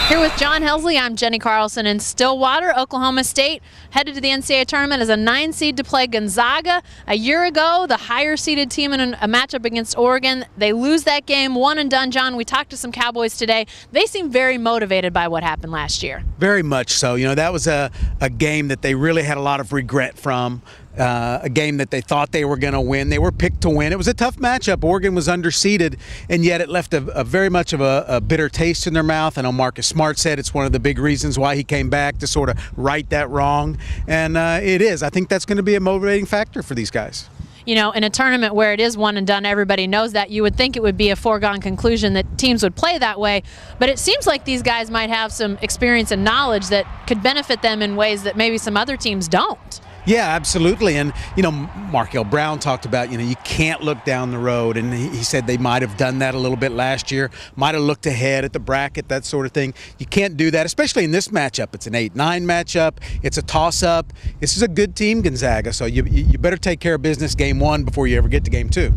Here with John Helsley, I'm Jenny Carlson in Stillwater. Oklahoma State headed to the NCAA Tournament as a 9 seed to play Gonzaga. A year ago, the higher-seeded team in a matchup against Oregon. They lose that game, one and done. John, we talked to some Cowboys today. They seem very motivated by what happened last year. Very much so. You know, that was a game that they really had a lot of regret from. A game that they thought they were going to win. They were picked to win. It was a tough matchup. Oregon was underseeded, and yet it left a very much of a bitter taste in their mouth. I know Marcus Smart said it's one of the big reasons why he came back to sort of right that wrong, and it is. I think that's going to be a motivating factor for these guys. You know, in a tournament where it is one and done, everybody knows that. You would think it would be a foregone conclusion that teams would play that way, but it seems like these guys might have some experience and knowledge that could benefit them in ways that maybe some other teams don't. Yeah, absolutely. And, you know, Markel Brown talked about, you can't look down the road. And he said they might have done that a little bit last year, might have looked ahead at the bracket, that sort of thing. You can't do that, especially in this matchup. It's an 8-9 matchup. It's a toss-up. This is a good team, Gonzaga. So you better take care of business game one before you ever get to game two.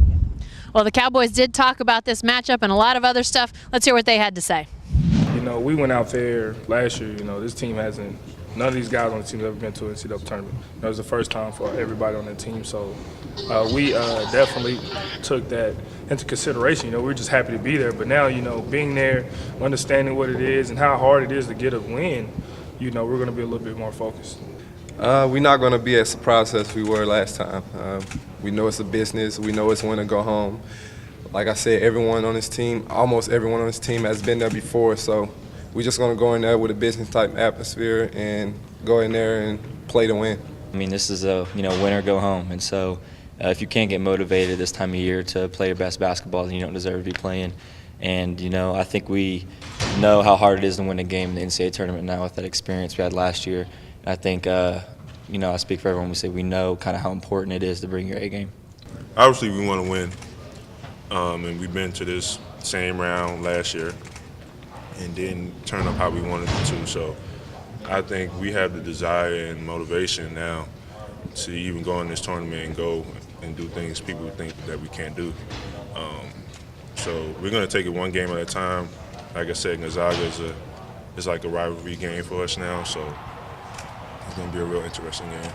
Well, the Cowboys did talk about this matchup and a lot of other stuff. Let's hear what they had to say. You know, we went out there last year. This team hasn't. None of these guys on the team have ever been to an NCAA tournament. It was the first time for everybody on the team, so we definitely took that into consideration. We're just happy to be there, but now, being there, understanding what it is and how hard it is to get a win, we're going to be a little bit more focused. We're not going to be as surprised as we were last time. We know it's a business. We know it's win or go home. Like I said, everyone on this team, almost everyone on this team has been there before, so we're just going to go in there with a business-type atmosphere and go in there and play to win. I mean, this is a win or go home, and so if you can't get motivated this time of year to play your best basketball, then you don't deserve to be playing. And I think we know how hard it is to win a game in the NCAA tournament now with that experience we had last year. I think I speak for everyone when we say we know kind of how important it is to bring your A game. Obviously, we want to win, and we've been to this same round last year and didn't turn up how we wanted it to. So I think we have the desire and motivation now to even go in this tournament and go and do things people think that we can't do. So we're going to take it one game at a time. Like I said, Gonzaga is like a rivalry game for us now, so it's going to be a real interesting game.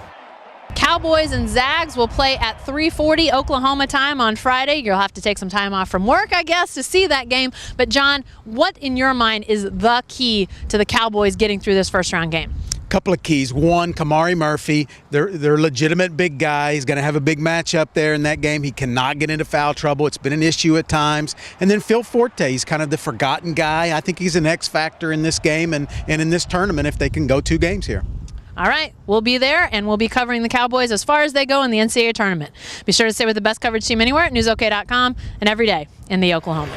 Cowboys and Zags will play at 3:40 Oklahoma time on Friday. You'll have to take some time off from work, I guess, to see that game. But, John, what in your mind is the key to the Cowboys getting through this first-round game? Couple of keys. One, Kamari Murphy. They're legitimate big guy. He's going to have a big match up there in that game. He cannot get into foul trouble. It's been an issue at times. And then Phil Forte. He's kind of the forgotten guy. I think he's an X factor in this game and in this tournament if they can go 2 games here. All right, we'll be there, and we'll be covering the Cowboys as far as they go in the NCAA tournament. Be sure to stay with the best coverage team anywhere at newsok.com and every day in the Oklahoma.